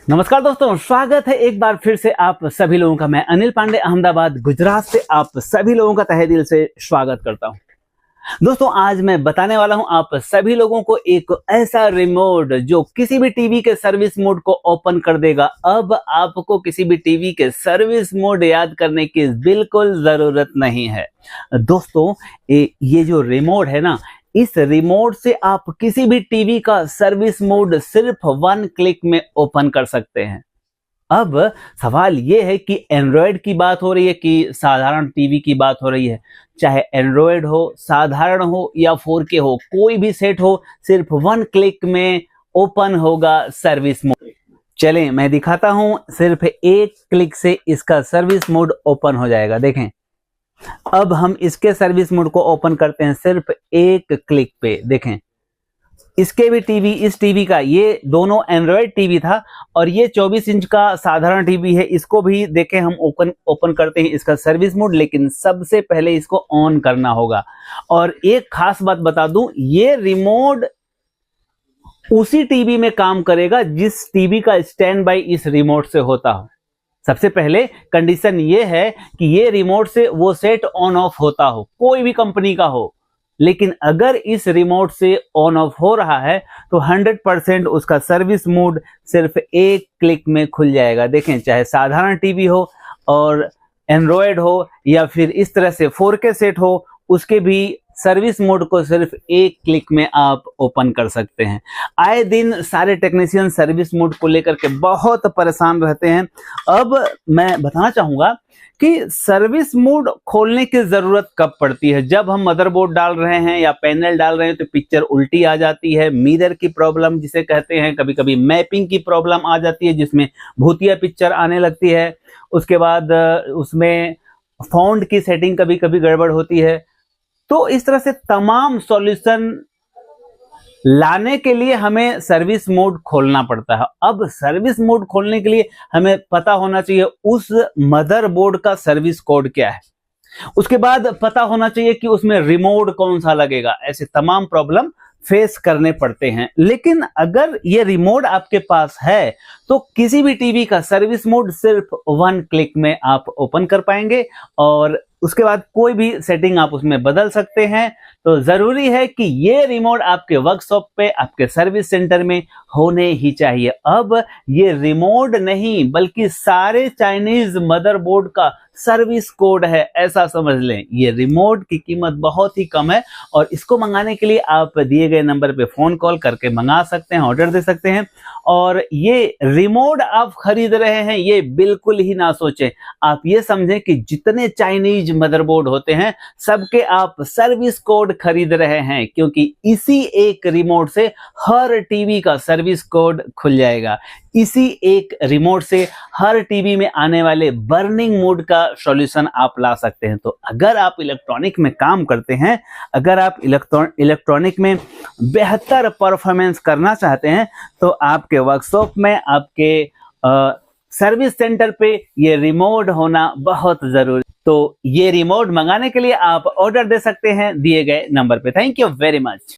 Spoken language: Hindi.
नमस्कार दोस्तों, स्वागत है एक बार फिर से आप सभी लोगों का। मैं अनिल पांडे अहमदाबाद गुजरात से आप सभी लोगों का तहे दिल से स्वागत करता हूं। दोस्तों, आज मैं बताने वाला हूं आप सभी लोगों को एक ऐसा रिमोट जो किसी भी टीवी के सर्विस मोड को ओपन कर देगा। अब आपको किसी भी टीवी के सर्विस मोड याद करने की बिल्कुल जरूरत नहीं है। दोस्तों, ये जो रिमोट है ना, इस रिमोट से आप किसी भी टीवी का सर्विस मोड सिर्फ 1 क्लिक में ओपन कर सकते हैं। अब सवाल ये है कि एंड्रॉयड की बात हो रही है कि साधारण टीवी की बात हो रही है। चाहे एंड्रॉयड हो, साधारण हो या 4K हो, कोई भी सेट हो, सिर्फ 1 क्लिक में ओपन होगा सर्विस मोड। चलें मैं दिखाता हूं, सिर्फ 1 क्लिक से इसका सर्विस मोड ओपन हो जाएगा। देखें, अब हम इसके सर्विस मोड को ओपन करते हैं सिर्फ 1 क्लिक पे। देखें, इसके भी टीवी, इस टीवी का, ये दोनों एंड्रॉयड टीवी था और ये 24 इंच का साधारण टीवी है। इसको भी देखें, हम ओपन करते हैं इसका सर्विस मोड, लेकिन सबसे पहले इसको ऑन करना होगा। और एक खास बात बता दूं, ये रिमोट उसी टीवी में काम करेगा जिस टीवी का स्टैंड बाय इस रिमोट से होता हो। सबसे पहले कंडीशन ये है कि ये रिमोट से वो सेट ऑन ऑफ होता हो, कोई भी कंपनी का हो। लेकिन अगर इस रिमोट से ऑन ऑफ हो रहा है तो 100% उसका सर्विस मोड सिर्फ 1 क्लिक में खुल जाएगा। देखें, चाहे साधारण टीवी हो और एंड्रॉयड हो या फिर इस तरह से 4K सेट हो, उसके भी सर्विस मोड को सिर्फ 1 क्लिक में आप ओपन कर सकते हैं। आए दिन सारे टेक्नीशियन सर्विस मोड को लेकर के बहुत परेशान रहते हैं। अब मैं बताना चाहूंगा कि सर्विस मोड खोलने की जरूरत कब पड़ती है। जब हम मदरबोर्ड डाल रहे हैं या पैनल डाल रहे हैं तो पिक्चर उल्टी आ जाती है, मिरर की प्रॉब्लम जिसे कहते हैं, कभी कभी मैपिंग की प्रॉब्लम आ जाती है जिसमें भूतिया पिक्चर आने लगती है। उसके बाद उसमें फॉन्ट की सेटिंग कभी कभी गड़बड़ होती है। तो इस तरह से तमाम सॉल्यूशन लाने के लिए हमें सर्विस मोड खोलना पड़ता है। अब सर्विस मोड खोलने के लिए हमें पता होना चाहिए उस मदरबोर्ड का सर्विस कोड क्या है। उसके बाद पता होना चाहिए कि उसमें रिमोट कौन सा लगेगा। ऐसे तमाम प्रॉब्लम फेस करने पड़ते हैं। लेकिन अगर ये रिमोट आपके पास है तो किसी भी टीवी का सर्विस मोड सिर्फ 1 क्लिक में आप ओपन कर पाएंगे और उसके बाद कोई भी सेटिंग आप उसमें बदल सकते हैं। तो जरूरी है कि ये रिमोट आपके वर्कशॉप पे, आपके सर्विस सेंटर में होने ही चाहिए। अब ये रिमोट नहीं बल्कि सारे चाइनीज मदरबोर्ड का सर्विस कोड है, ऐसा समझ लें। ये रिमोट की कीमत बहुत ही कम है और इसको मंगाने के लिए आप दिए गए नंबर पे फोन कॉल करके मंगा सकते हैं, ऑर्डर दे सकते हैं। और ये रिमोट आप खरीद रहे हैं, ये बिल्कुल ही ना सोचें। आप ये समझें कि जितने चाइनीज मदरबोर्ड होते हैं सबके आप सर्विस कोड खरीद रहे हैं, क्योंकि इसी एक रिमोट से हर टीवी का सर्विस कोड खुल जाएगा। इसी एक रिमोट से हर टीवी में आने वाले बर्निंग मोड का सॉल्यूशन आप ला सकते हैं। तो अगर आप इलेक्ट्रॉनिक में काम करते हैं, अगर आप इलेक्ट्रॉनिक में बेहतर परफॉर्मेंस करना चाहते हैं तो आपके वर्कशॉप में, आपके सर्विस सेंटर पे ये रिमोट होना बहुत जरूरी। तो ये रिमोट मंगाने के लिए आप ऑर्डर दे सकते हैं दिए गए नंबर पे। Thank you very much.